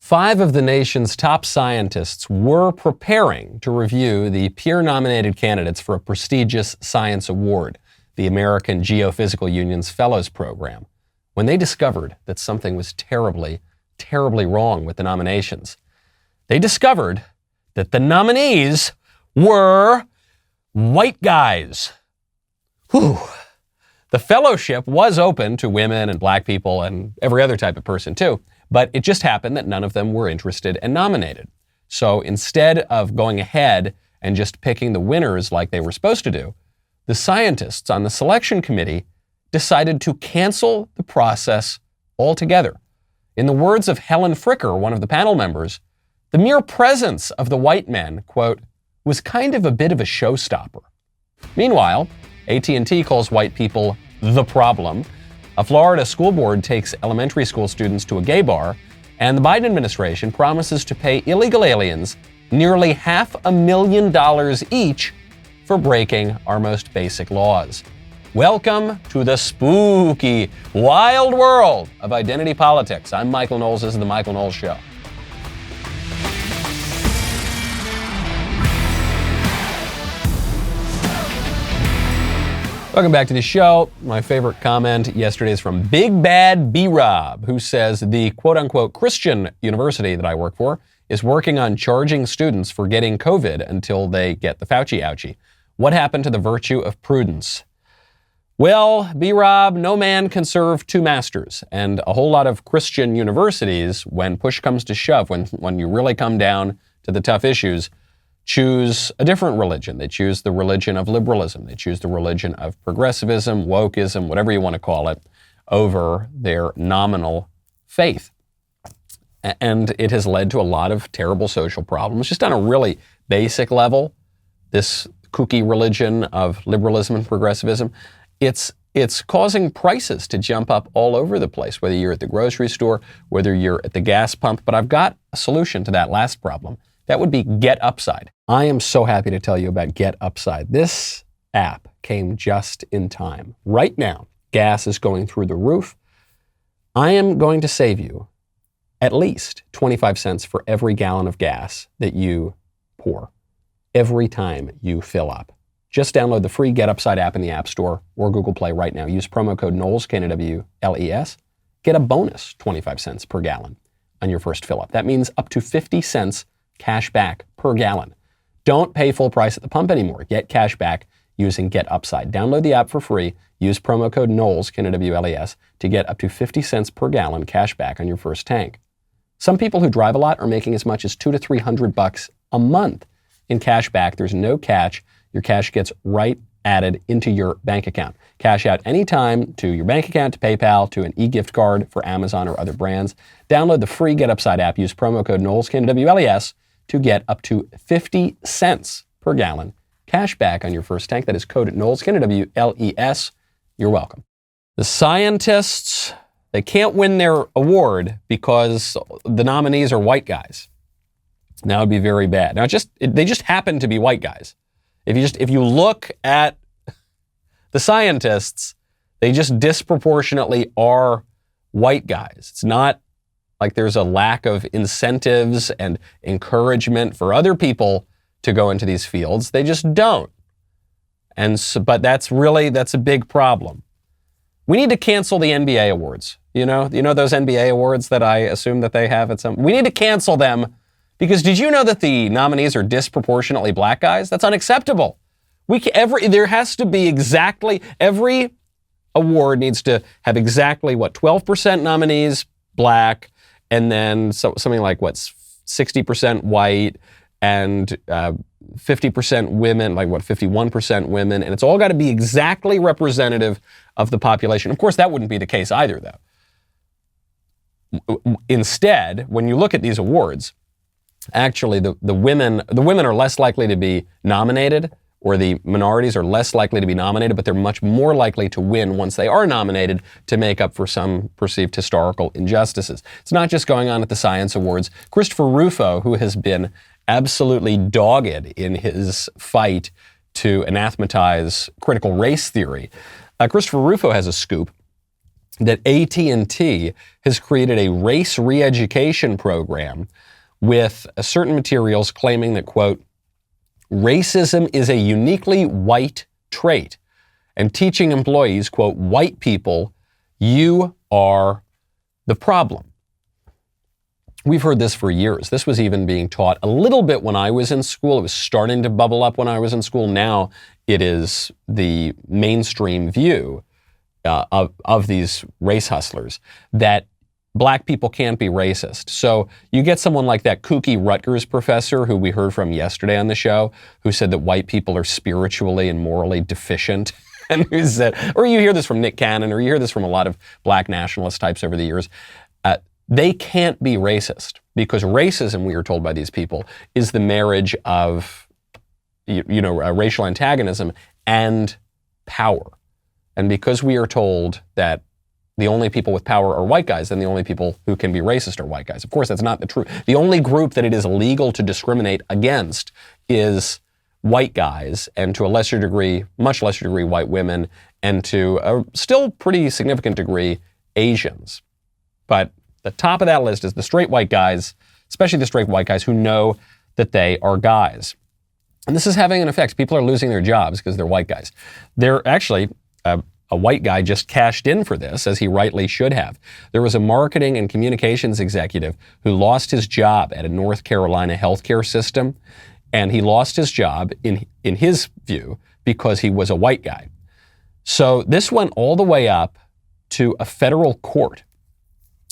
5 of the nation's top scientists were preparing to review the peer-nominated candidates for a prestigious science award, the American Geophysical Union's Fellows Program, when they discovered that something was terribly, terribly wrong with the nominations. They discovered that the nominees were white guys. Whew. The fellowship was open to women and black people and every other type of person too, but it just happened that none of them were interested and nominated. So instead of going ahead and just picking the winners like they were supposed to do, the scientists on the selection committee decided to cancel the process altogether. In the words of Helen Fricker, one of the panel members, the mere presence of the white men, quote, was kind of a bit of a showstopper. Meanwhile, AT&T calls white people the problem. A Florida school board takes elementary school students to a gay bar, and the Biden administration promises to pay illegal aliens nearly $500,000 each for breaking our most basic laws. Welcome to the spooky, wild world of identity politics. I'm Michael Knowles. This is The Michael Knowles Show. Welcome back to the show. My favorite comment yesterday is from Big Bad B-Rob, who says the quote-unquote Christian university that I work for is working on charging students for getting COVID until they get the Fauci ouchie. What happened to the virtue of prudence? Well, B-Rob, no man can serve two masters. And a whole lot of Christian universities, when push comes to shove, when you really come down to the tough issues, choose a different religion. They choose the religion of liberalism. They choose the religion of progressivism, wokeism, whatever you want to call it, over their nominal faith. And it has led to a lot of terrible social problems, just on a really basic level. This kooky religion of liberalism and progressivism, it's causing prices to jump up all over the place, whether you're at the grocery store, whether you're at the gas pump. But I've got a solution to that last problem. That would be GetUpside. I am so happy to tell you about GetUpside. This app came just in time. Right now, gas is going through the roof. I am going to save you at least 25 cents for every gallon of gas that you pour every time you fill up. Just download the free GetUpside app in the App Store or Google Play right now. Use promo code Knowles, Knowles. Get a bonus 25 cents per gallon on your first fill up. That means up to 50 cents cash back per gallon. Don't pay full price at the pump anymore. Get cash back using GetUpside. Download the app for free. Use promo code Knowles, Knowles, to get up to 50 cents per gallon cash back on your first tank. Some people who drive a lot are making as much as $200 to $300 a month in cash back. There's no catch. Your cash gets right added into your bank account. Cash out anytime to your bank account, to PayPal, to an e-gift card for Amazon or other brands. Download the free GetUpside app. Use promo code Knowles, Knowles, to get up to 50 cents per gallon cash back on your first tank. That is code Knowles, Knowles. You're welcome. The scientists, they can't win their award because the nominees are white guys. That would be very bad. Now, they just happen to be white guys. If you look at the scientists, they just disproportionately are white guys. It's not like there's a lack of incentives and encouragement for other people to go into these fields. They just don't. But that's a big problem. We need to cancel the NBA awards. You know those NBA awards that I assume that they have at some. We need to cancel them. Because did you know that the nominees are disproportionately black guys? That's unacceptable. There has to be every award needs to have exactly 12% nominees black, and then something like 60% white, and 50% women, 51% women, and it's all got to be exactly representative of the population. Of course, that wouldn't be the case either, though. Instead, when you look at these awards, actually, the women are less likely to be nominated, or the minorities are less likely to be nominated, but they're much more likely to win once they are nominated to make up for some perceived historical injustices. It's not just going on at the Science Awards. Christopher Rufo, who has been absolutely dogged in his fight to anathematize critical race theory, Christopher Rufo has a scoop. that AT&T has created a race re-education program with certain materials claiming that, quote, racism is a uniquely white trait, and teaching employees, quote, white people, you are the problem. We've heard this for years. This was even being taught a little bit when I was in school. It was starting to bubble up when I was in school. Now it is the mainstream view of these race hustlers that black people can't be racist. So you get someone like that kooky Rutgers professor who we heard from yesterday on the show, who said that white people are spiritually and morally deficient. And who said, or you hear this from Nick Cannon, or you hear this from a lot of black nationalist types over the years. They can't be racist because racism, we are told by these people, is the marriage of, racial antagonism and power. And because we are told that the only people with power are white guys, then the only people who can be racist are white guys. Of course, that's not the truth. The only group that it is illegal to discriminate against is white guys, and to a lesser degree, much lesser degree, white women, and to a still pretty significant degree, Asians. But the top of that list is the straight white guys, especially the straight white guys who know that they are guys. And this is having an effect. People are losing their jobs because they're white guys. They're actually, a white guy just cashed in for this, as he rightly should have. There was a marketing and communications executive who lost his job at a North Carolina healthcare system, and he lost his job, in his view, because he was a white guy. So this went all the way up to a federal court.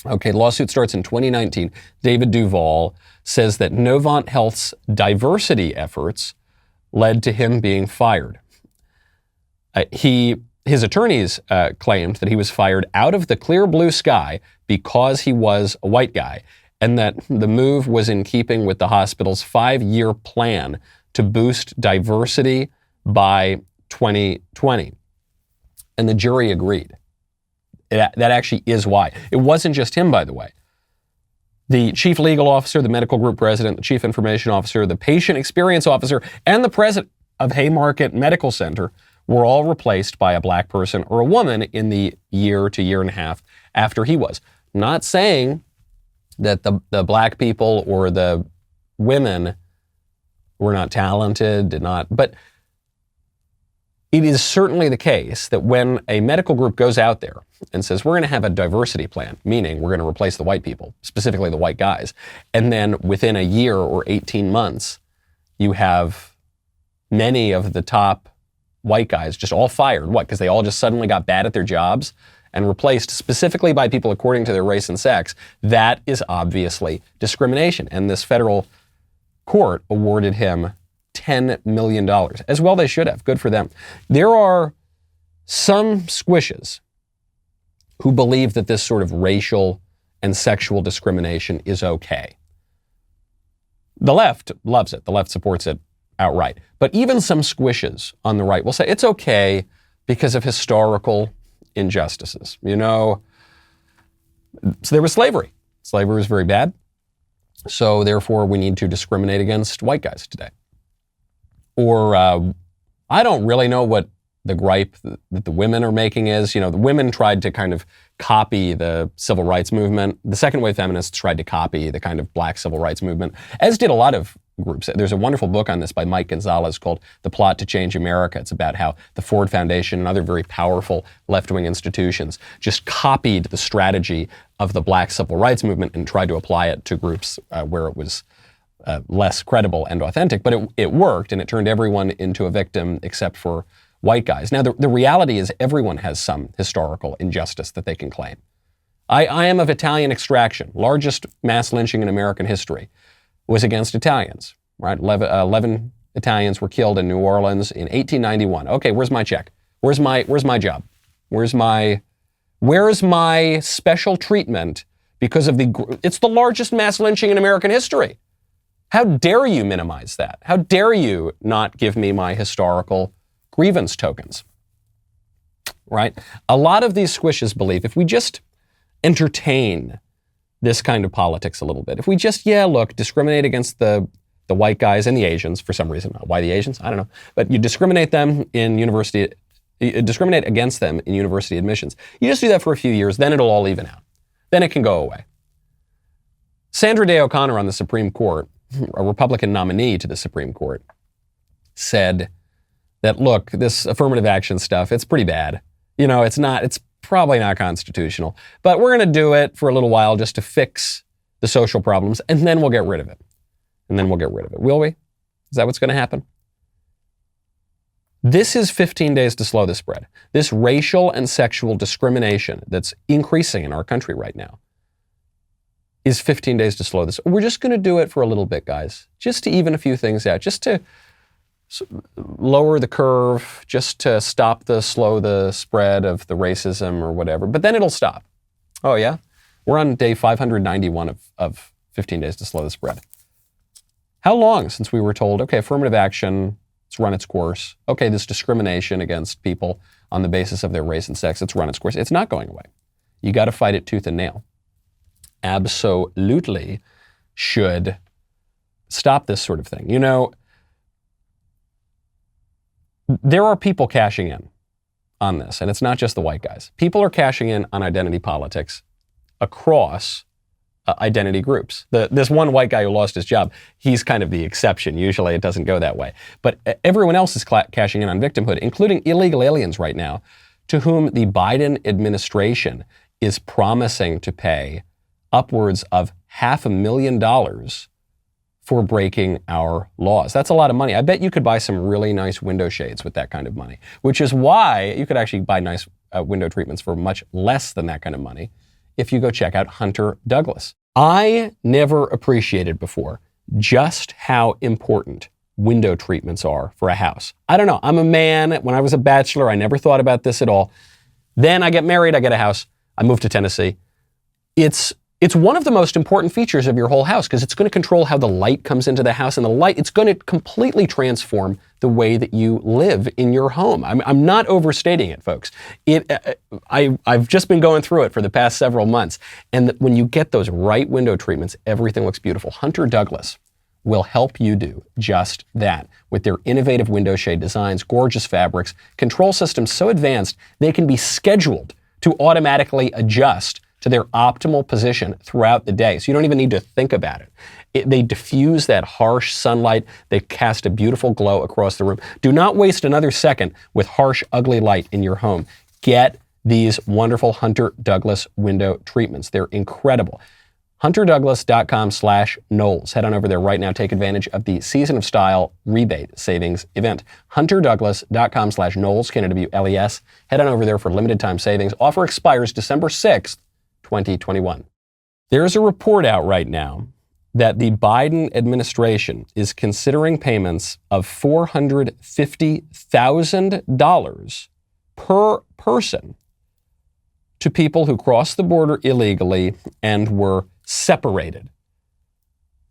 Okay, lawsuit starts in 2019. David Duvall says that Novant Health's diversity efforts led to him being fired. His attorneys claimed that he was fired out of the clear blue sky because he was a white guy, and that the move was in keeping with the hospital's 5-year plan to boost diversity by 2020. And the jury agreed. That actually is why. It wasn't just him, by the way. The chief legal officer, the medical group president, the chief information officer, the patient experience officer, and the president of Haymarket Medical Center were all replaced by a black person or a woman in the year to year and a half after he was. Not saying that the black people or the women were not talented, but it is certainly the case that when a medical group goes out there and says, we're going to have a diversity plan, meaning we're going to replace the white people, specifically the white guys, and then within a year or 18 months, you have many of the top white guys just all fired. What? Because they all just suddenly got bad at their jobs and replaced specifically by people according to their race and sex. That is obviously discrimination. And this federal court awarded him $10 million. As well they should have. Good for them. There are some squishes who believe that this sort of racial and sexual discrimination is okay. The left loves it. The left supports it outright. But even some squishes on the right will say it's okay because of historical injustices. So there was slavery. Slavery was very bad. So therefore we need to discriminate against white guys today. Or I don't really know what the gripe that the women are making is. The women tried to kind of copy the civil rights movement. The second wave feminists tried to copy the kind of black civil rights movement, as did a lot of groups. There's a wonderful book on this by Mike Gonzalez called The Plot to Change America. It's about how the Ford Foundation and other very powerful left-wing institutions just copied the strategy of the black civil rights movement and tried to apply it to groups where it was less credible and authentic, but it worked, and it turned everyone into a victim except for white guys. Now, the reality is everyone has some historical injustice that they can claim. I am of Italian extraction. Largest mass lynching in American history was against Italians, right? 11 Italians were killed in New Orleans in 1891. Okay, where's my check? Where's my job? Where's my special treatment because of it's the largest mass lynching in American history. How dare you minimize that? How dare you not give me my historical grievance tokens, right? A lot of these squishes believe if we just entertain this kind of politics a little bit, if we just, discriminate against the white guys and the Asians for some reason. Why the Asians? I don't know. But you discriminate them in university discriminate against them in university admissions. You just do that for a few years, then it'll all even out. Then it can go away. Sandra Day O'Connor on the Supreme Court, a Republican nominee to the Supreme Court, said that, look, this affirmative action stuff, it's pretty bad. It's probably not constitutional, but we're going to do it for a little while just to fix the social problems, and then we'll get rid of it. Will we? Is that what's going to happen? This is 15 days to slow the spread. This racial and sexual discrimination that's increasing in our country right now is 15 days to slow this. We're just going to do it for a little bit, guys, just to even a few things out, just to lower the curve, just to slow the spread of the racism or whatever. But then it'll stop. Oh, yeah? We're on day 591 of 15 days to slow the spread. How long since we were told, okay, affirmative action, it's run its course. Okay, this discrimination against people on the basis of their race and sex, it's run its course. It's not going away. You got to fight it tooth and nail. Absolutely should stop this sort of thing. There are people cashing in on this, and it's not just the white guys. People are cashing in on identity politics across identity groups. This one white guy who lost his job, he's kind of the exception. Usually it doesn't go that way. But everyone else is cashing in on victimhood, including illegal aliens right now, to whom the Biden administration is promising to pay upwards of $500,000 for breaking our laws. That's a lot of money. I bet you could buy some really nice window shades with that kind of money, which is why you could actually buy nice window treatments for much less than that kind of money if you go check out Hunter Douglas. I never appreciated before just how important window treatments are for a house. I don't know. I'm a man. When I was a bachelor, I never thought about this at all. Then I get married, I get a house. I moved to Tennessee. It's one of the most important features of your whole house because it's going to control how the light comes into the house, and it's going to completely transform the way that you live in your home. I'm not overstating it, folks. I've just been going through it for the past several months, and when you get those right window treatments, everything looks beautiful. Hunter Douglas will help you do just that with their innovative window shade designs, gorgeous fabrics, control systems so advanced they can be scheduled to automatically adjust to their optimal position throughout the day. So you don't even need to think about it. They diffuse that harsh sunlight. They cast a beautiful glow across the room. Do not waste another second with harsh, ugly light in your home. Get these wonderful Hunter Douglas window treatments. They're incredible. HunterDouglas.com/Knowles. Head on over there right now. Take advantage of the Season of Style rebate savings event. HunterDouglas.com/Knowles, Knowles. Head on over there for limited time savings. Offer expires December 6th, 2021. There's a report out right now that the Biden administration is considering payments of $450,000 per person to people who crossed the border illegally and were separated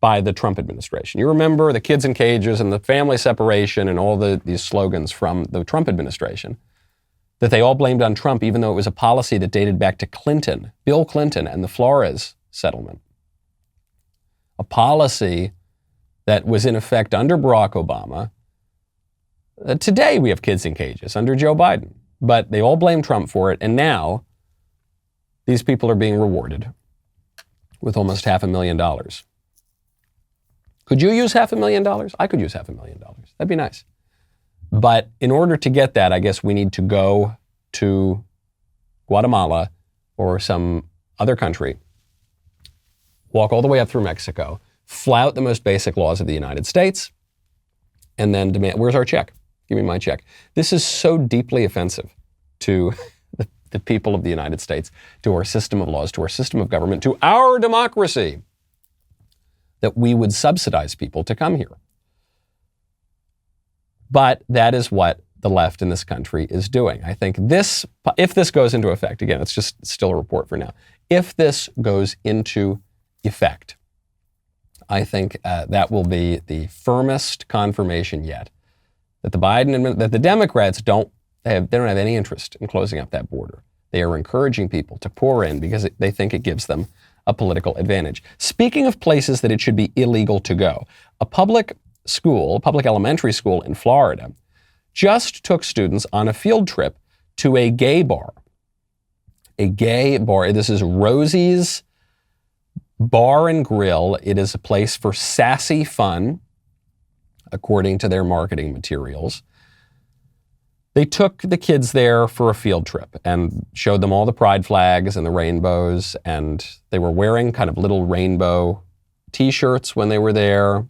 by the Trump administration. You remember the kids in cages and the family separation and all these slogans from the Trump administration that they all blamed on Trump, even though it was a policy that dated back to Clinton, Bill Clinton, and the Flores settlement. A policy that was in effect under Barack Obama. Today we have kids in cages under Joe Biden, but they all blame Trump for it, and now these people are being rewarded with almost $500,000. Could you use $500,000? I could use $500,000. That'd be nice. But in order to get that, I guess we need to go to Guatemala or some other country, walk all the way up through Mexico, flout the most basic laws of the United States, and then demand, where's our check? Give me my check. This is so deeply offensive to the people of the United States, to our system of laws, to our system of government, to our democracy, that we would subsidize people to come here. But that is what the left in this country is doing. I think if this goes into effect, again, it's just still a report for now. If this goes into effect, I think that will be the firmest confirmation yet that the Democrats don't have any interest in closing up that border. They are encouraging people to pour in because they think it gives them a political advantage. Speaking of places that it should be illegal to go, a public elementary school in Florida just took students on a field trip to a gay bar. A gay bar. This is Rosie's Bar and Grill. It is a place for sassy fun, according to their marketing materials. They took the kids there for a field trip and showed them all the pride flags and the rainbows, and they were wearing kind of little rainbow t-shirts when they were there,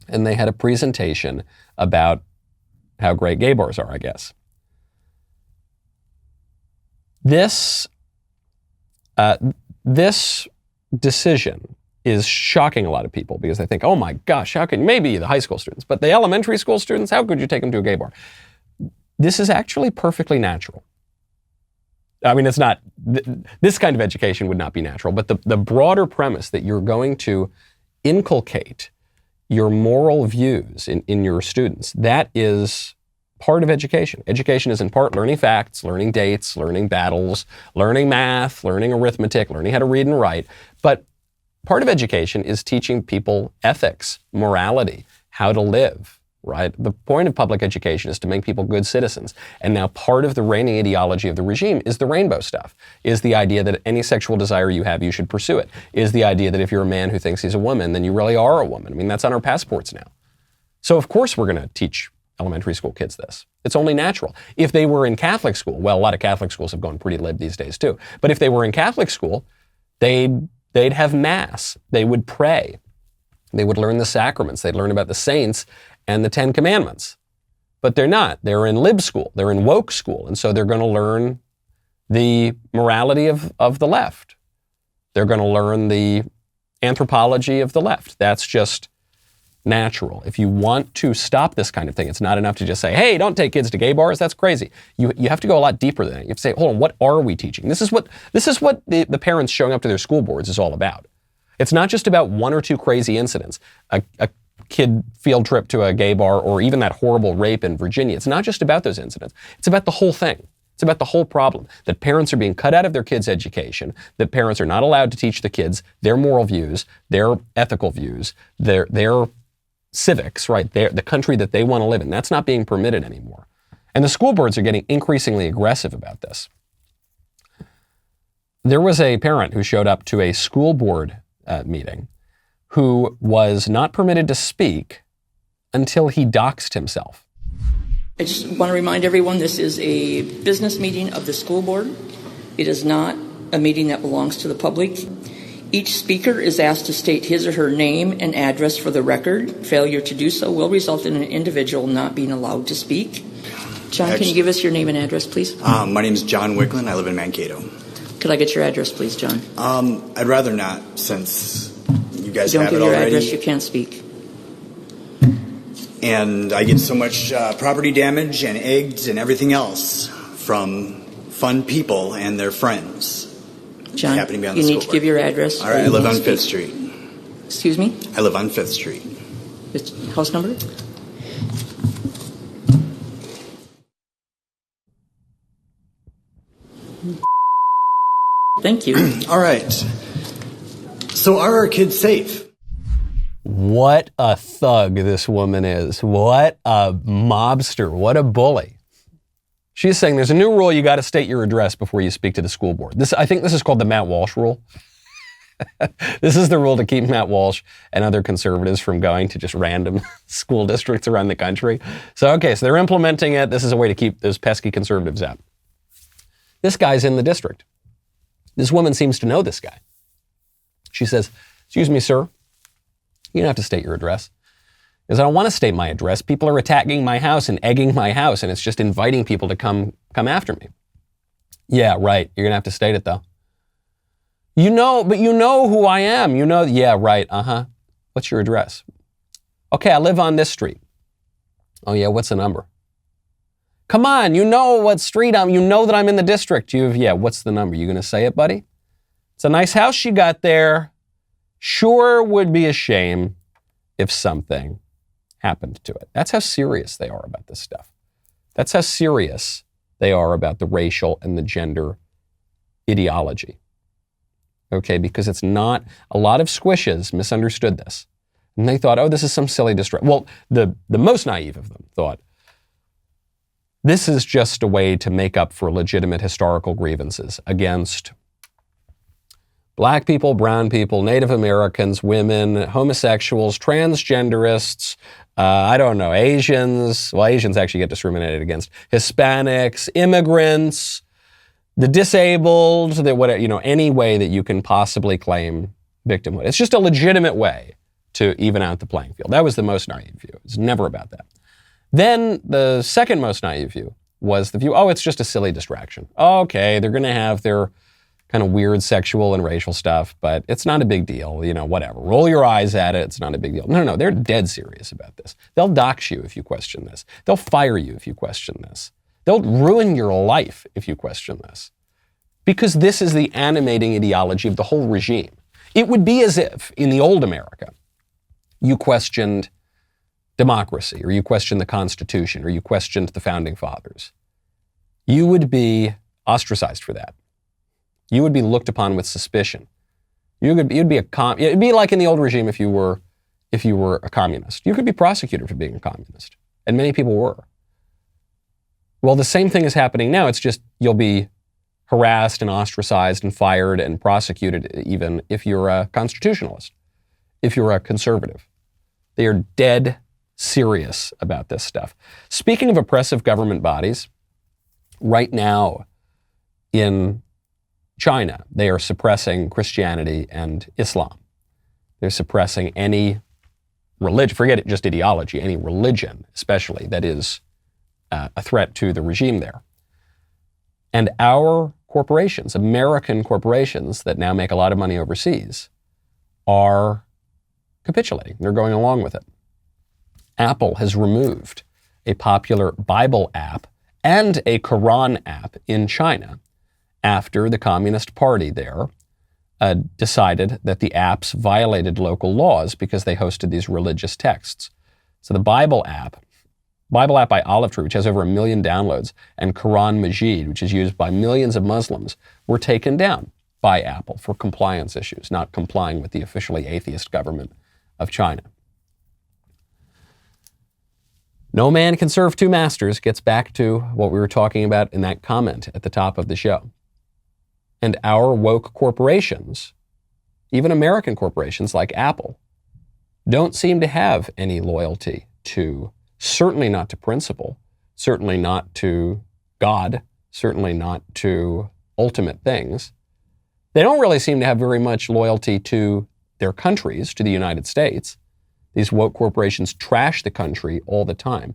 and they had a presentation about how great gay bars are, I guess. This decision is shocking a lot of people because they think, oh my gosh, how can, maybe the high school students, but the elementary school students, how could you take them to a gay bar? This is actually perfectly natural. I mean, it's not, this kind of education would not be natural, but the broader premise that you're going to inculcate your moral views in your students, that is part of education. Education is in part learning facts, learning dates, learning battles, learning math, learning arithmetic, learning how to read and write. But part of education is teaching people ethics, morality, how to live, right? The point of public education is to make people good citizens. And now part of the reigning ideology of the regime is the rainbow stuff, is the idea that any sexual desire you have, you should pursue it, is the idea that if you're a man who thinks he's a woman, then you really are a woman. I mean, that's on our passports now. So of course we're going to teach elementary school kids this. It's only natural. If they were in Catholic school, well, a lot of Catholic schools have gone pretty lib these days too. But if they were in Catholic school, they'd have mass. They would pray. They would learn the sacraments. They'd learn about the saints and the 10 Commandments. But they're not. They're in lib school. They're in woke school. And so they're going to learn the morality of the left. They're going to learn the anthropology of the left. That's just natural. If you want to stop this kind of thing, it's not enough to just say, hey, don't take kids to gay bars. That's crazy. You have to go a lot deeper than that. You have to say, hold on, what are we teaching? This is what the parents showing up to their school boards is all about. It's not just about one or two crazy incidents, a kid field trip to a gay bar, or even that horrible rape in Virginia. It's not just about those incidents. It's about the whole thing. It's about the whole problem, that parents are being cut out of their kids' education, that parents are not allowed to teach the kids their moral views, their ethical views, their civics, right? The country that they want to live in. That's not being permitted anymore. And the school boards are getting increasingly aggressive about this. There was a parent who showed up to a school board meeting who was not permitted to speak until he doxed himself. I just want to remind everyone this is a business meeting of the school board. It is not a meeting that belongs to the public. Each speaker is asked to state his or her name and address for the record. Failure to do so will result in an individual not being allowed to speak. John, can you give us your name and address, please? My name is John Wicklund. I live in Mankato. Could I get your address, please, John? I'd rather not, since you guys Don't have give it your already. address, you can't speak. And I get so much property damage and eggs and everything else from fun people and their friends. John, happening to be on you the need school to board. give your address. All right, I live on 5th Street. Excuse me? I live on 5th Street. House number? Thank you. All right. So are our kids safe? What a thug this woman is. What a mobster. What a bully. She's saying there's a new rule, you got to state your address before you speak to the school board. I think this is called the Matt Walsh rule. This is the rule to keep Matt Walsh and other conservatives from going to just random school districts around the country. So they're implementing it. This is a way to keep those pesky conservatives out. This guy's in the district. This woman seems to know this guy. She says, excuse me, sir, you don't have to state your address. Because I don't want to state my address. People are attacking my house and egging my house, and it's just inviting people to come after me. Yeah, right. You're going to have to state it, though. But you know who I am. Yeah, right. Uh-huh. What's your address? Okay, I live on this street. Oh, yeah, what's the number? Come on, you know what street you know that I'm in the district. What's the number? You going to say it, buddy? It's a nice house she got there. Sure would be a shame if something happened to it. That's how serious they are about this stuff. That's how serious they are about the racial and the gender ideology. Okay, because it's not, a lot of squishes misunderstood this. And they thought, oh, this is some silly distraction. Well, the most naive of them thought, This is just a way to make up for legitimate historical grievances against Black people, brown people, Native Americans, women, homosexuals, transgenderists, I don't know, Asians. Well, Asians actually get discriminated against. Hispanics, immigrants, the disabled, any way that you can possibly claim victimhood. It's just a legitimate way to even out the playing field. That was the most naive view. It's never about that. Then the second most naive view was the view, it's just a silly distraction. Okay, they're going to have their kind of weird sexual and racial stuff, but it's not a big deal, whatever. Roll your eyes at it, it's not a big deal. No, they're dead serious about this. They'll dox you if you question this. They'll fire you if you question this. They'll ruin your life if you question this. Because this is the animating ideology of the whole regime. It would be as if, in the old America, you questioned democracy, or you questioned the Constitution, or you questioned the Founding Fathers. You would be ostracized for that. You would be looked upon with suspicion. It'd be like in the old regime if you were a communist. You could be prosecuted for being a communist, and many people were. Well, the same thing is happening now. It's just you'll be harassed and ostracized and fired and prosecuted even if you're a constitutionalist, if you're a conservative. They are dead serious about this stuff. Speaking of oppressive government bodies, right now in China, they are suppressing Christianity and Islam. They're suppressing any religion, forget it, just ideology, any religion especially that is a threat to the regime there. And our corporations, American corporations that now make a lot of money overseas, are capitulating. They're going along with it. Apple has removed a popular Bible app and a Quran app in China after the Communist Party there decided that the apps violated local laws because they hosted these religious texts. So the Bible app by Olive Tree, which has over 1 million downloads, and Quran Majid, which is used by millions of Muslims, were taken down by Apple for compliance issues, not complying with the officially atheist government of China. No man can serve two masters gets back to what we were talking about in that comment at the top of the show. And our woke corporations, even American corporations like Apple, don't seem to have any loyalty to, certainly not to principle, certainly not to God, certainly not to ultimate things. They don't really seem to have very much loyalty to their countries, to the United States. These woke corporations trash the country all the time.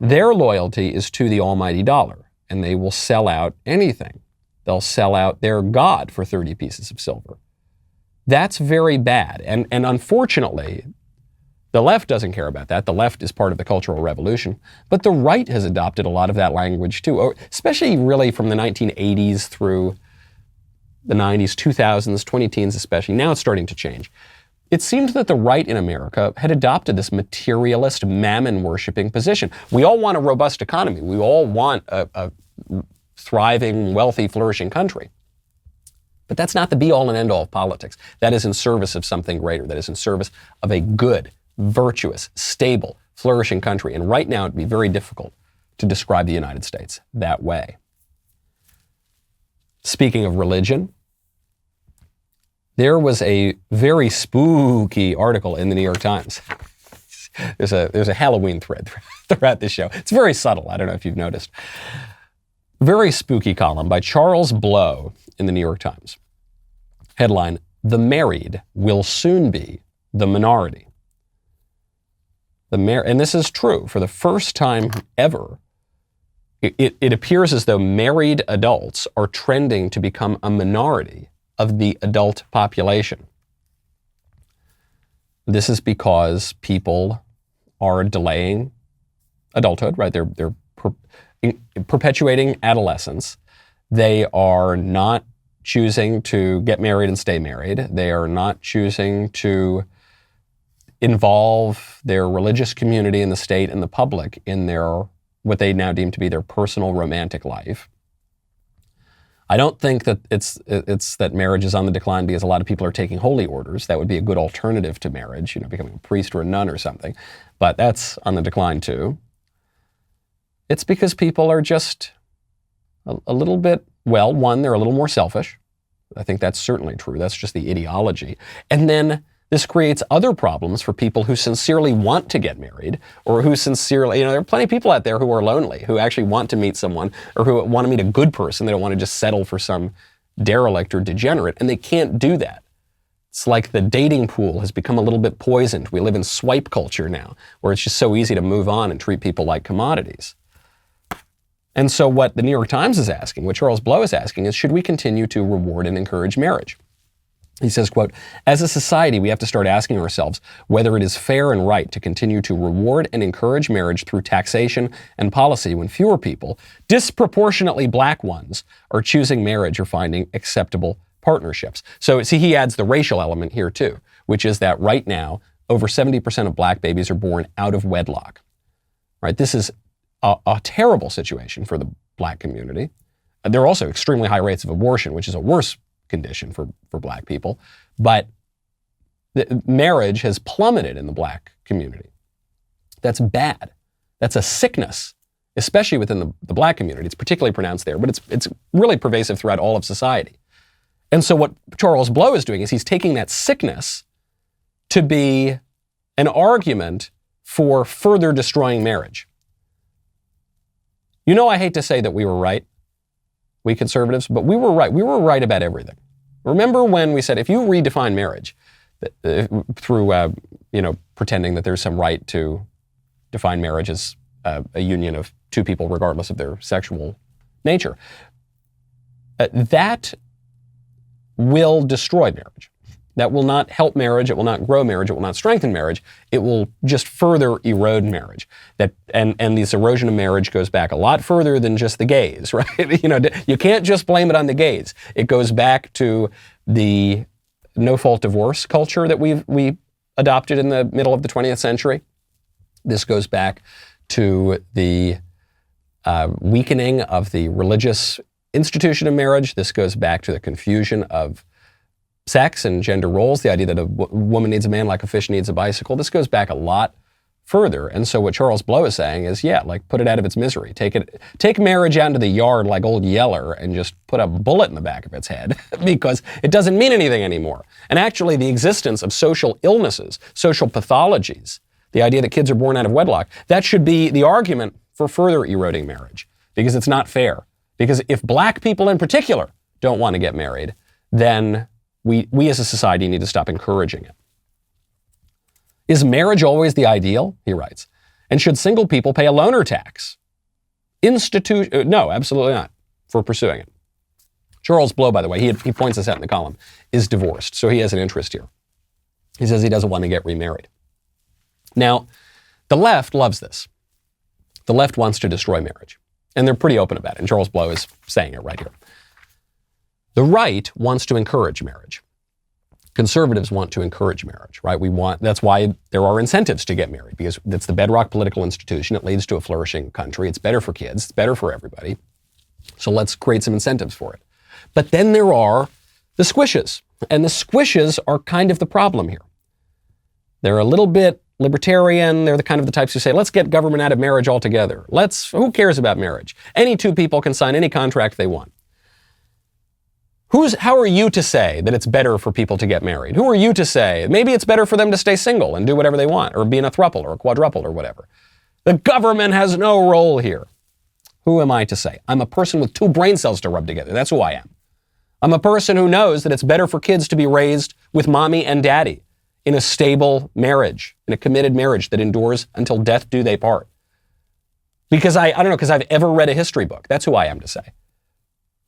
Their loyalty is to the almighty dollar, and they will sell out anything. They'll sell out their God for 30 pieces of silver. That's very bad. And unfortunately, the left doesn't care about that. The left is part of the Cultural Revolution. But the right has adopted a lot of that language too, especially really from the 1980s through the 90s, 2000s, 2010s especially. Now it's starting to change. It seems that the right in America had adopted this materialist, mammon-worshipping position. We all want a robust economy. We all want a thriving, wealthy, flourishing country. But that's not the be-all and end-all of politics. That is in service of something greater. That is in service of a good, virtuous, stable, flourishing country. And right now, it'd be very difficult to describe the United States that way. Speaking of religion, there was a very spooky article in the New York Times. There's a Halloween thread throughout this show. It's very subtle. I don't know if you've noticed. Very spooky column by Charles Blow in the New York Times. Headline, "The married will soon be the minority." And this is true. For the first time ever, it appears as though married adults are trending to become a minority of the adult population. This is because people are delaying adulthood, right? They're perpetuating adolescence. They are not choosing to get married and stay married. They are not choosing to involve their religious community and the state and the public in their, what they now deem to be their personal romantic life. I don't think that it's that marriage is on the decline because a lot of people are taking holy orders. That would be a good alternative to marriage, becoming a priest or a nun or something. But that's on the decline too. It's because people are just a little bit, well, one, they're a little more selfish. I think that's certainly true. That's just the ideology. And then this creates other problems for people who sincerely want to get married, or who sincerely, there are plenty of people out there who are lonely, who actually want to meet someone, or who want to meet a good person. They don't want to just settle for some derelict or degenerate, and they can't do that. It's like the dating pool has become a little bit poisoned. We live in swipe culture now, where it's just so easy to move on and treat people like commodities. And so what the New York Times is asking, what Charles Blow is asking, is should we continue to reward and encourage marriage? He says, quote, as a society, we have to start asking ourselves whether it is fair and right to continue to reward and encourage marriage through taxation and policy when fewer people, disproportionately black ones, are choosing marriage or finding acceptable partnerships. So see, he adds the racial element here too, which is that right now, over 70% of black babies are born out of wedlock. Right? This is a terrible situation for the black community. There are also extremely high rates of abortion, which is a worse condition for black people. But the marriage has plummeted in the black community. That's bad. That's a sickness, especially within the black community. It's particularly pronounced there, but it's really pervasive throughout all of society. And so what Charles Blow is doing is he's taking that sickness to be an argument for further destroying marriage. I hate to say that we were right, we conservatives, but we were right. We were right about everything. Remember when we said if you redefine marriage through, pretending that there's some right to define marriage as a union of two people regardless of their sexual nature, that will destroy marriage. That will not help marriage. It will not grow marriage. It will not strengthen marriage. It will just further erode marriage. And this erosion of marriage goes back a lot further than just the gays, right? You can't just blame it on the gays. It goes back to the no-fault divorce culture that we adopted in the middle of the 20th century. This goes back to the weakening of the religious institution of marriage. This goes back to the confusion of sex and gender roles, the idea that a woman needs a man like a fish needs a bicycle. This goes back a lot further. And so what Charles Blow is saying is, put it out of its misery. Take marriage out into the yard like old Yeller and just put a bullet in the back of its head because it doesn't mean anything anymore. And actually the existence of social illnesses, social pathologies, the idea that kids are born out of wedlock, that should be the argument for further eroding marriage because it's not fair. Because if black people in particular don't want to get married, then we as a society need to stop encouraging it. Is marriage always the ideal? He writes. And should single people pay a loaner tax? No, absolutely not, for pursuing it. Charles Blow, by the way, he points this out in the column, is divorced, so he has an interest here. He says he doesn't want to get remarried. Now, the left loves this. The left wants to destroy marriage. And they're pretty open about it, and Charles Blow is saying it right here. The right wants to encourage marriage. Conservatives want to encourage marriage, right? That's why there are incentives to get married, because it's the bedrock political institution. It leads to a flourishing country. It's better for kids. It's better for everybody. So let's create some incentives for it. But then there are the squishes, and the squishes are kind of the problem here. They're a little bit libertarian. They're the types who say, let's get government out of marriage altogether. Who cares about marriage? Any two people can sign any contract they want. How are you to say that it's better for people to get married? Who are you to say maybe it's better for them to stay single and do whatever they want, or be in a throuple or a quadruple or whatever? The government has no role here. Who am I to say? I'm a person with two brain cells to rub together. That's who I am. I'm a person who knows that it's better for kids to be raised with mommy and daddy in a stable marriage, in a committed marriage that endures until death do they part. Because because I've ever read a history book. That's who I am to say.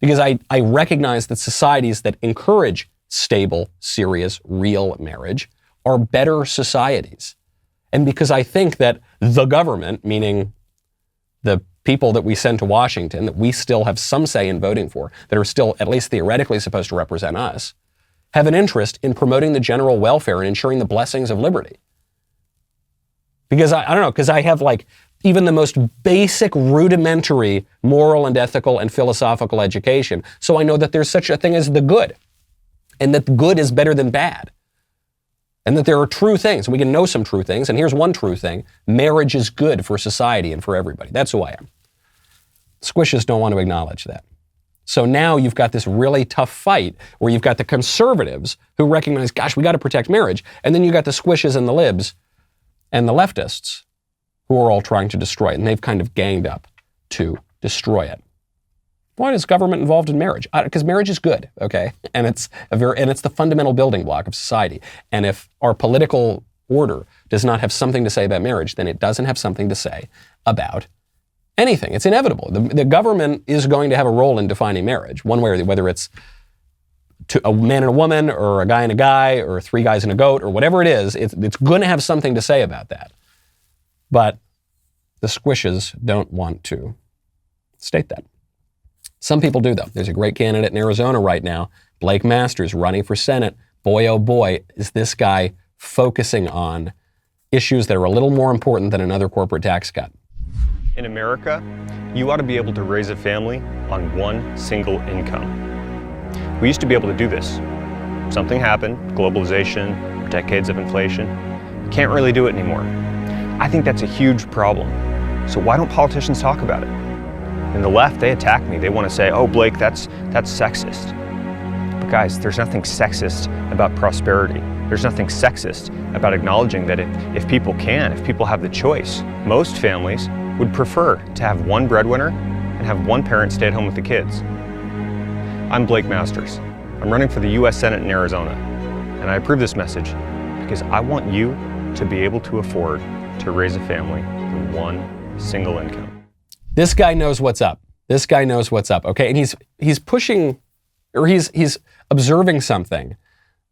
Because I recognize that societies that encourage stable, serious, real marriage are better societies. And because I think that the government, meaning the people that we send to Washington, that we still have some say in voting for, that are still at least theoretically supposed to represent us, have an interest in promoting the general welfare and ensuring the blessings of liberty. Because because I have even the most basic rudimentary moral and ethical and philosophical education. So I know that there's such a thing as the good, and that good is better than bad. And that there are true things. We can know some true things. And here's one true thing. Marriage is good for society and for everybody. That's who I am. Squishes don't want to acknowledge that. So now you've got this really tough fight where you've got the conservatives who recognize, gosh, we got to protect marriage. And then you got the squishes and the libs and the leftists who are all trying to destroy it. And they've kind of ganged up to destroy it. Why is government involved in marriage? Because marriage is good, okay? And it's the fundamental building block of society. And if our political order does not have something to say about marriage, then it doesn't have something to say about anything. It's inevitable. The government is going to have a role in defining marriage, one way or the other, whether it's to a man and a woman or a guy and a guy or three guys and a goat or whatever it is, it's going to have something to say about that. But the squishes don't want to state that. Some people do, though. There's a great candidate in Arizona right now, Blake Masters, running for Senate. Boy, oh boy, is this guy focusing on issues that are a little more important than another corporate tax cut. In America, you ought to be able to raise a family on one single income. We used to be able to do this. Something happened, globalization, decades of inflation. You can't really do it anymore. I think that's a huge problem. So why don't politicians talk about it? And the left, they attack me. They want to say, oh, Blake, that's sexist. But guys, there's nothing sexist about prosperity. There's nothing sexist about acknowledging that if people have the choice, most families would prefer to have one breadwinner and have one parent stay at home with the kids. I'm Blake Masters. I'm running for the U.S. Senate in Arizona, and I approve this message because I want you to be able to afford to raise a family with one single income. This guy knows what's up. This guy knows what's up, okay? And he's pushing, or he's observing something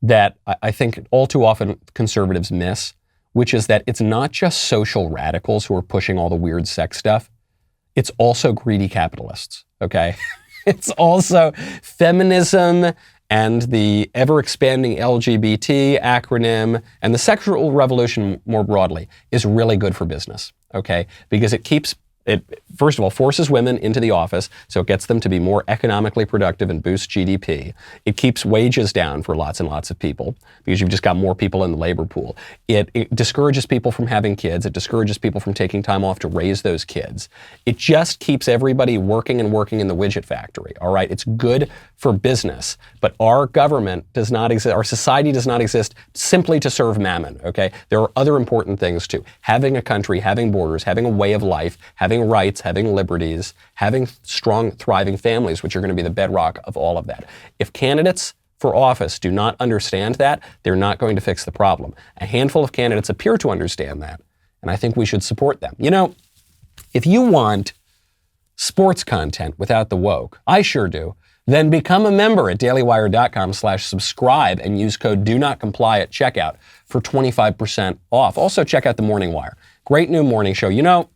that I think all too often conservatives miss, which is that it's not just social radicals who are pushing all the weird sex stuff. It's also greedy capitalists, okay? It's also feminism and the ever-expanding LGBT acronym and the sexual revolution more broadly is really good for business, okay? Because it, first of all, forces women into the office, so it gets them to be more economically productive and boosts GDP. It keeps wages down for lots and lots of people because you've just got more people in the labor pool. It discourages people from having kids. It discourages people from taking time off to raise those kids. It just keeps everybody working and working in the widget factory, all right? It's good for business, but our government does not exist, our society does not exist simply to serve mammon, okay? There are other important things too. Having a country, having borders, having a way of life, having rights, having liberties, having strong, thriving families, which are going to be the bedrock of all of that. If candidates for office do not understand that, they're not going to fix the problem. A handful of candidates appear to understand that, and I think we should support them. You know, if you want sports content without the woke, I sure do, then become a member at dailywire.com/subscribe and use code DONOTCOMPLY at checkout for 25% off. Also check out the Morning Wire. Great new morning show. You know,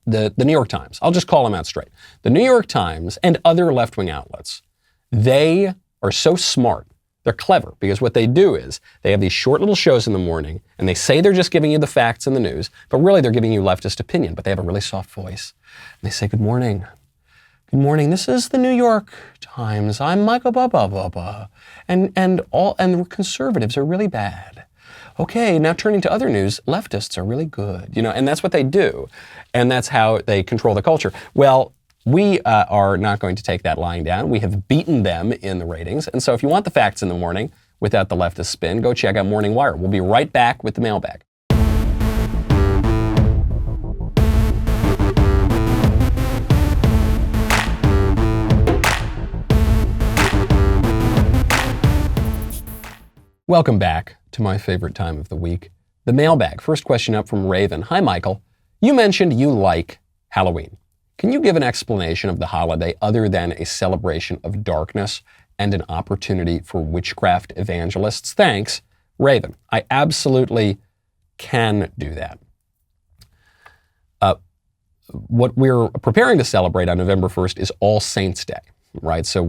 the New York Times, I'll just call them out straight. The New York Times and other left-wing outlets, they are so smart. They're clever because what they do is they have these short little shows in the morning and they say they're just giving you the facts and the news, but really they're giving you leftist opinion, but they have a really soft voice. And they say, good morning. Good morning. This is the New York Times. I'm Michael Baba. And the conservatives are really bad. Okay, now turning to other news, leftists are really good, you know, and that's what they do. And that's how they control the culture. Well, we are not going to take that lying down. We have beaten them in the ratings. And so if you want the facts in the morning without the leftist spin, go check out Morning Wire. We'll be right back with the mailbag. Welcome back to my favorite time of the week, the mailbag. First question up from Raven. Hi, Michael. You mentioned you like Halloween. Can you give an explanation of the holiday other than a celebration of darkness and an opportunity for witchcraft evangelists? Thanks, Raven. I absolutely can do that. What we're preparing to celebrate on November 1st is All Saints' Day, right? So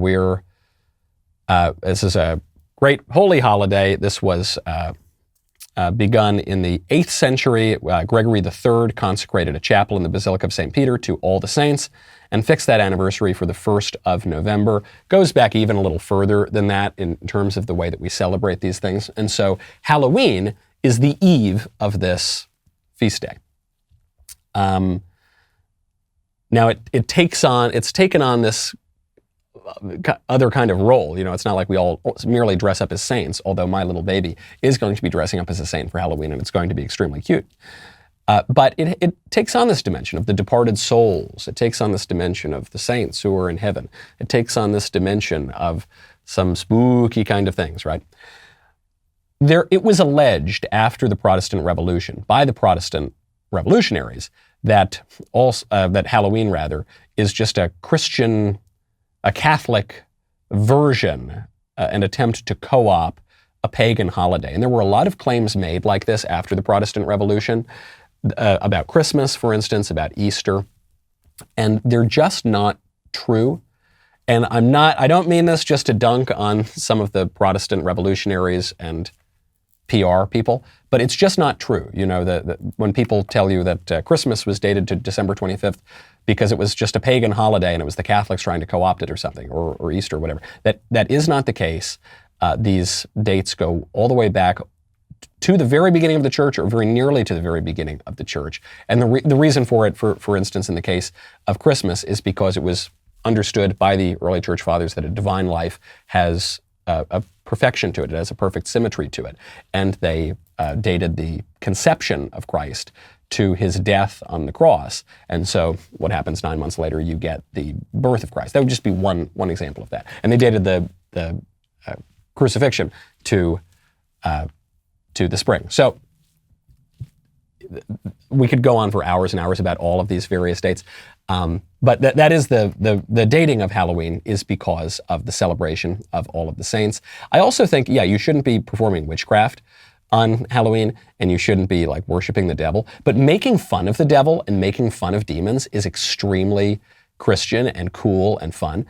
this is a great holy holiday. This was begun in the 8th century. Gregory III consecrated a chapel in the Basilica of St. Peter to all the saints and fixed that anniversary for the 1st of November. Goes back even a little further than that in terms of the way that we celebrate these things. And so Halloween is the eve of this feast day. Now it's taken on this other kind of role. It's not like we all merely dress up as saints, although my little baby is going to be dressing up as a saint for Halloween, and it's going to be extremely cute. But it takes on this dimension of the departed souls. It takes on this dimension of the saints who are in heaven. It takes on this dimension of some spooky kind of things, right? It was alleged after the Protestant Revolution by the Protestant revolutionaries that Halloween is just a Catholic version, an attempt to co-opt a pagan holiday. And there were a lot of claims made like this after the Protestant Revolution, about Christmas, for instance, about Easter, and they're just not true. And I don't mean this just to dunk on some of the Protestant revolutionaries and PR people, but it's just not true. When people tell you that Christmas was dated to December 25th because it was just a pagan holiday and it was the Catholics trying to co-opt it or something, or Easter, or whatever, that is not the case. These dates go all the way back to the very beginning of the church, or very nearly to the very beginning of the church. And the reason for it, for instance, in the case of Christmas, is because it was understood by the early church fathers that a divine life has a perfection to it. It has a perfect symmetry to it. And they dated the conception of Christ to his death on the cross. And so what happens 9 months later, you get the birth of Christ. That would just be one example of that. And they dated the crucifixion to the spring. So we could go on for hours and hours about all of these various dates. But that is the dating of Halloween is because of the celebration of all of the saints. I also think, you shouldn't be performing witchcraft on Halloween, and you shouldn't be like worshiping the devil. But making fun of the devil and making fun of demons is extremely Christian and cool and fun.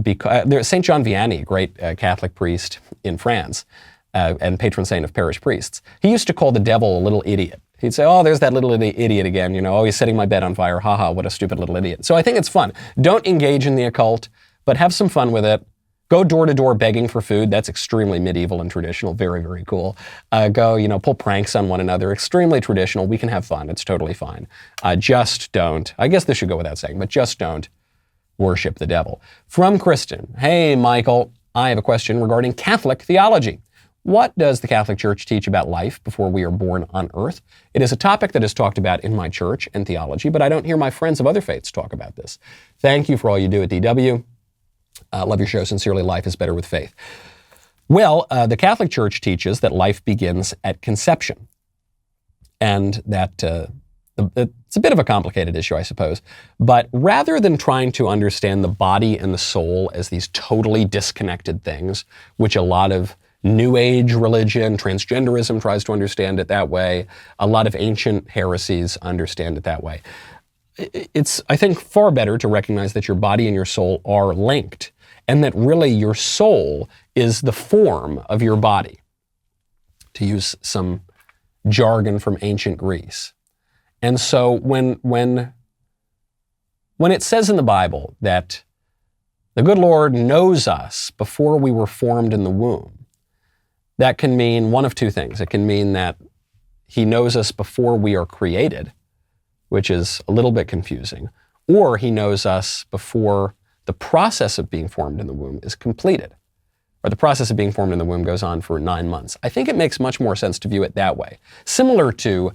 Because Saint John Vianney, a great Catholic priest in France, and patron saint of parish priests, he used to call the devil a little idiot. He'd say, oh, there's that little idiot again, he's setting my bed on fire, haha, what a stupid little idiot. So I think it's fun. Don't engage in the occult, but have some fun with it. Go door to door begging for food. That's extremely medieval and traditional, very, very cool. Go, pull pranks on one another, extremely traditional. We can have fun, it's totally fine. Just don't, I guess this should go without saying, but just don't worship the devil. From Kristen, hey, Michael, I have a question regarding Catholic theology. What does the Catholic Church teach about life before we are born on earth? It is a topic that is talked about in my church and theology, but I don't hear my friends of other faiths talk about this. Thank you for all you do at DW. Love your show. Sincerely, life is better with faith. Well, the Catholic Church teaches that life begins at conception, and that it's a bit of a complicated issue, I suppose. But rather than trying to understand the body and the soul as these totally disconnected things, which a lot of New Age religion, transgenderism tries to understand it that way. A lot of ancient heresies understand it that way. It's, I think, far better to recognize that your body and your soul are linked, and that really your soul is the form of your body, to use some jargon from ancient Greece. And so when it says in the Bible that the good Lord knows us before we were formed in the womb, that can mean one of two things. It can mean that he knows us before we are created, which is a little bit confusing, or he knows us before the process of being formed in the womb is completed, or the process of being formed in the womb goes on for 9 months. I think it makes much more sense to view it that way. Similar to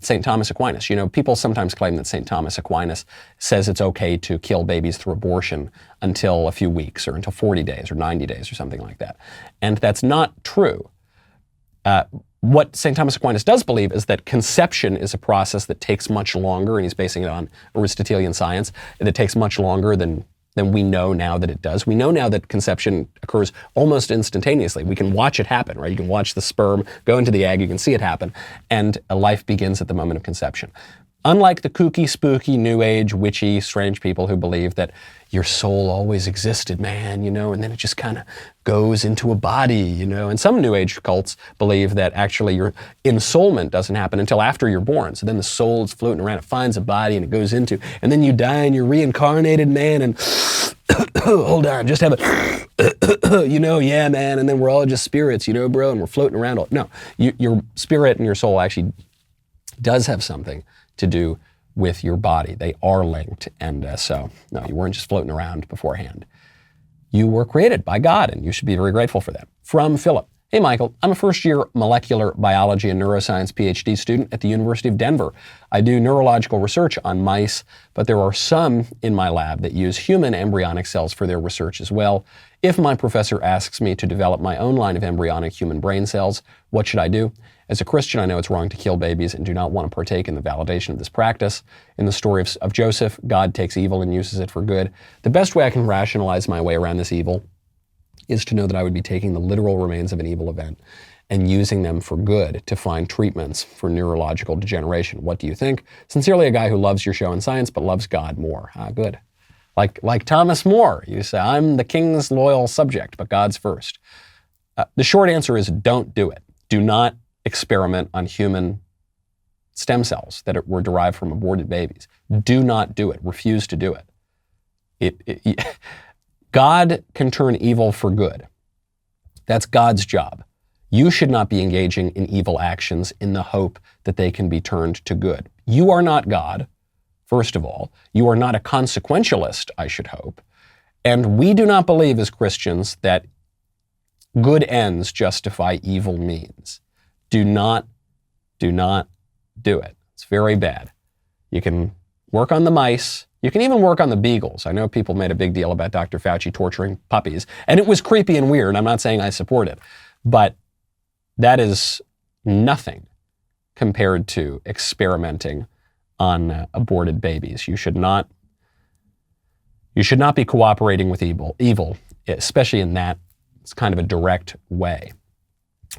St. Thomas Aquinas. People sometimes claim that St. Thomas Aquinas says it's okay to kill babies through abortion until a few weeks, or until 40 days, or 90 days, or something like that. And that's not true. What St. Thomas Aquinas does believe is that conception is a process that takes much longer, and he's basing it on Aristotelian science, that takes much longer than we know now that it does. We know now that conception occurs almost instantaneously. We can watch it happen, right? You can watch the sperm go into the egg, you can see it happen, and a life begins at the moment of conception. Unlike the kooky, spooky, new age, witchy, strange people who believe that your soul always existed, man, and then it just kind of goes into a body, And some new age cults believe that actually your ensoulment doesn't happen until after you're born. So then the soul is floating around, it finds a body and it goes into, and then you die and you're reincarnated, man, and hold on, just have a, yeah, man, and then we're all just spirits, bro, and we're floating around. No, your spirit and your soul actually does have something to do with your body. They are linked. And so, no, you weren't just floating around beforehand. You were created by God, and you should be very grateful for that. From Philip. Hey, Michael, I'm a first-year molecular biology and neuroscience PhD student at the University of Denver. I do neurological research on mice, but there are some in my lab that use human embryonic cells for their research as well. If my professor asks me to develop my own line of embryonic human brain cells, what should I do? As a Christian, I know it's wrong to kill babies and do not want to partake in the validation of this practice. In the story of Joseph, God takes evil and uses it for good. The best way I can rationalize my way around this evil is to know that I would be taking the literal remains of an evil event and using them for good to find treatments for neurological degeneration. What do you think? Sincerely, a guy who loves your show and science, but loves God more. Good. Like Thomas More, you say, I'm the king's loyal subject, but God's first. The short answer is don't do it. Do not experiment on human stem cells that were derived from aborted babies. Do not do it. Refuse to do it. God can turn evil for good. That's God's job. You should not be engaging in evil actions in the hope that they can be turned to good. You are not God, first of all. You are not a consequentialist, I should hope. And we do not believe as Christians that good ends justify evil means. Do not do it. It's very bad. You can work on the mice. You can even work on the beagles. I know people made a big deal about Dr. Fauci torturing puppies, and it was creepy and weird. I'm not saying I support it, but that is nothing compared to experimenting on aborted babies. You should not be cooperating with evil, especially in that it's kind of a direct way.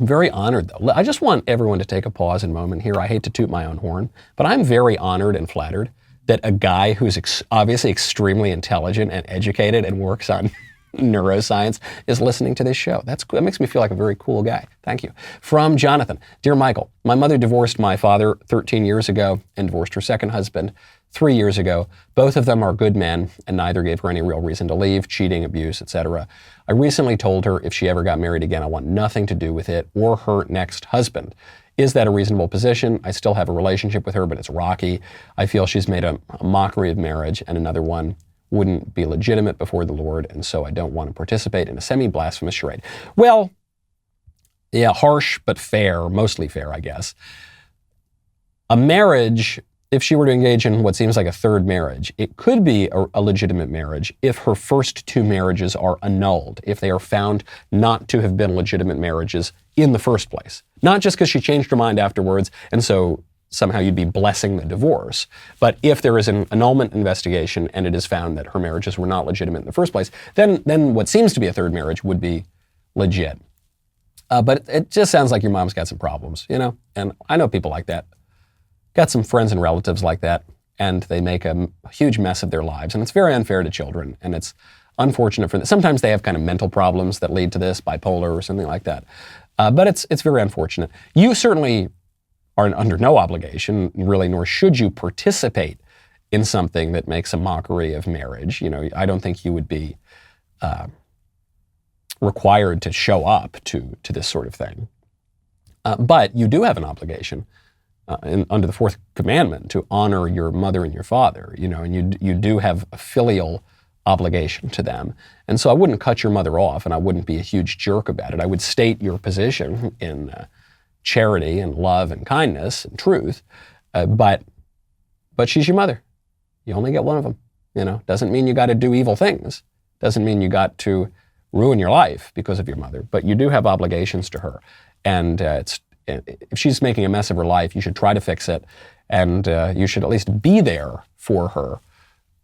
I'm very honored, though. I just want everyone to take a pause and moment here. I hate to toot my own horn, but I'm very honored and flattered that a guy who's obviously extremely intelligent and educated and works on neuroscience is listening to this show. That makes me feel like a very cool guy. Thank you. From Jonathan. Dear Michael, my mother divorced my father 13 years ago and divorced her second husband 3 years ago. Both of them are good men, and neither gave her any real reason to leave, cheating, abuse, etc. I recently told her if she ever got married again, I want nothing to do with it or her next husband. Is that a reasonable position? I still have a relationship with her, but it's rocky. I feel she's made a mockery of marriage, and another one wouldn't be legitimate before the Lord, and so I don't want to participate in a semi-blasphemous charade. Well, yeah, harsh but fair, mostly fair, I guess. A marriage, if she were to engage in what seems like a third marriage, it could be a legitimate marriage if her first two marriages are annulled, if they are found not to have been legitimate marriages in the first place. Not just because she changed her mind afterwards, and so somehow you'd be blessing the divorce. But if there is an annulment investigation and it is found that her marriages were not legitimate in the first place, then what seems to be a third marriage would be legit. But it just sounds like your mom's got some problems, you know? And I know people like that. Got some friends and relatives like that, and they make a huge mess of their lives. And it's very unfair to children, and it's unfortunate for them. Sometimes they have kind of mental problems that lead to this, bipolar or something like that. But it's very unfortunate. You certainly are under no obligation, really, nor should you participate in something that makes a mockery of marriage. You know, I don't think you would be required to show up to this sort of thing. But you do have an obligation under the fourth commandment to honor your mother and your father, you know, and you do have a filial obligation to them. And so I wouldn't cut your mother off, and I wouldn't be a huge jerk about it. I would state your position in charity and love and kindness and truth, but she's your mother. You only get one of them, you know. Doesn't mean you got to do evil things. Doesn't mean you got to ruin your life because of your mother, but you do have obligations to her. And if she's making a mess of her life, you should try to fix it, and you should at least be there for her,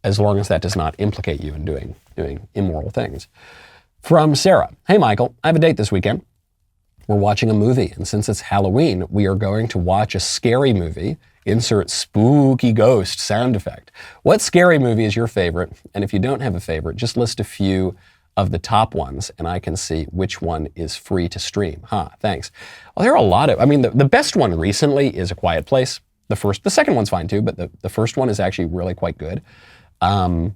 as long as that does not implicate you in doing immoral things. From Sarah. Hey, Michael, I have a date this weekend. We're watching a movie, and since it's Halloween, we are going to watch a scary movie. Insert spooky ghost sound effect. What scary movie is your favorite? And if you don't have a favorite, just list a few of the top ones, and I can see which one is free to stream. Thanks. Well, there are a lot of, the best one recently is A Quiet Place. The second one's fine too, but the first one is actually really quite good. That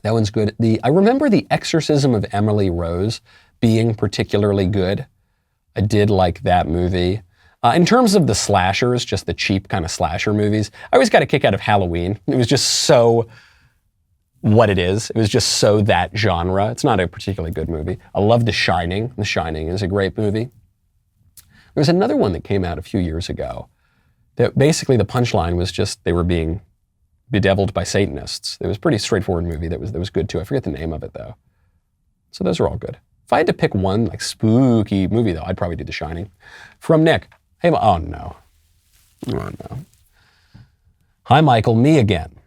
one's good. I remember The Exorcism of Emily Rose being particularly good. I did like that movie. In terms of the slashers, just the cheap kind of slasher movies, I always got a kick out of Halloween. It was just so what it is. It was just so that genre. It's not a particularly good movie. I love The Shining. The Shining is a great movie. There was another one that came out a few years ago that basically the punchline was just they were being bedeviled by Satanists. It was a pretty straightforward movie that was good too. I forget the name of it though. So those are all good. If I had to pick one like spooky movie though, I'd probably do The Shining. From Nick. Hey, oh no. Oh no. Hi Michael, me again.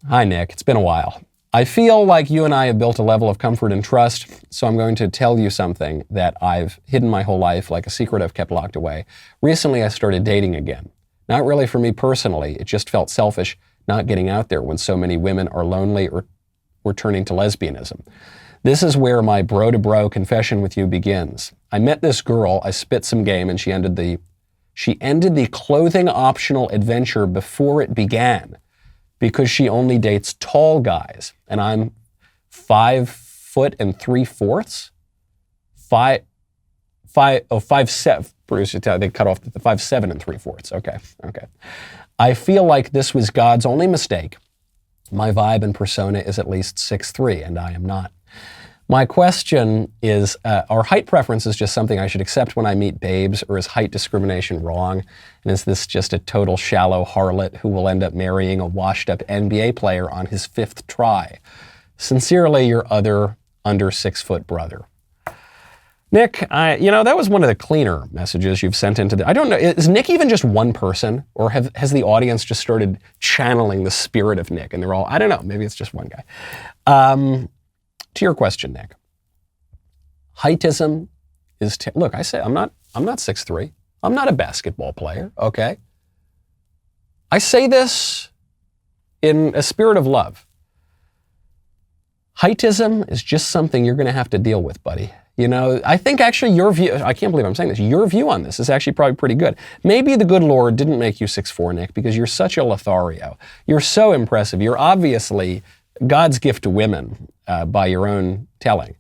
Hi Nick, it's been a while. I feel like you and I have built a level of comfort and trust, so I'm going to tell you something that I've hidden my whole life, like a secret I've kept locked away. Recently I started dating again. Not really for me personally, it just felt selfish not getting out there when so many women are lonely or turning to lesbianism. This is where my bro-to-bro confession with you begins. I met this girl, I spit some game, and she ended the clothing optional adventure before it began because she only dates tall guys, and I'm 5 foot and 3/4. 5'7". Bruce, they cut off the 5'7" and 3/4. Okay. I feel like this was God's only mistake. My vibe and persona is at least 6'3", and I am not. My question is, are height preferences just something I should accept when I meet babes, or is height discrimination wrong? And is this just a total shallow harlot who will end up marrying a washed-up NBA player on his 5th try? Sincerely, your other under 6-foot brother. Nick, that was one of the cleaner messages you've sent into I don't know, is Nick even just one person? Or has the audience just started channeling the spirit of Nick and they're all, I don't know, maybe it's just one guy. To your question, Nick, heightism is, look, I say I'm not 6'3". I'm not a basketball player, okay? I say this in a spirit of love. Heightism is just something you're going to have to deal with, buddy. I think actually your view, I can't believe I'm saying this, your view on this is actually probably pretty good. Maybe the good Lord didn't make you 6'4", Nick, because you're such a Lothario. You're so impressive. You're obviously God's gift to women, by your own telling,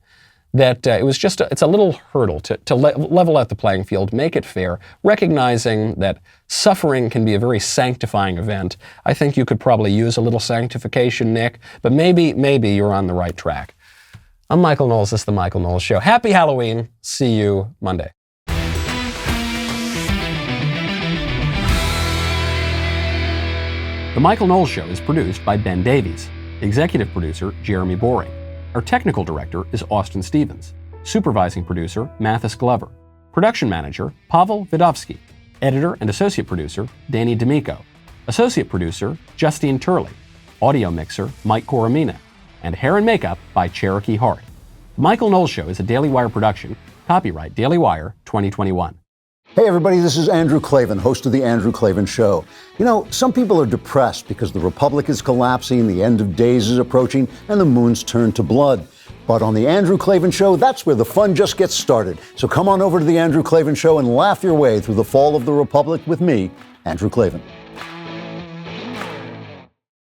that it's a little hurdle to level out the playing field, make it fair, recognizing that suffering can be a very sanctifying event. I think you could probably use a little sanctification, Nick, but maybe you're on the right track. I'm Michael Knowles. This is The Michael Knowles Show. Happy Halloween. See you Monday. The Michael Knowles Show is produced by Ben Davies. Executive producer, Jeremy Boring. Our technical director is Austin Stevens. Supervising producer, Mathis Glover. Production manager, Pavel Vidovsky. Editor and associate producer, Danny D'Amico. Associate producer, Justine Turley. Audio mixer, Mike Coromina. And hair and makeup by Cherokee Hart. The Michael Knowles Show is a Daily Wire production. Copyright Daily Wire 2021. Hey everybody, this is Andrew Klavan, host of The Andrew Klavan Show. Some people are depressed because the Republic is collapsing, the end of days is approaching, and the moon's turned to blood. But on The Andrew Klavan Show, that's where the fun just gets started. So come on over to The Andrew Klavan Show and laugh your way through the fall of the Republic with me, Andrew Klavan.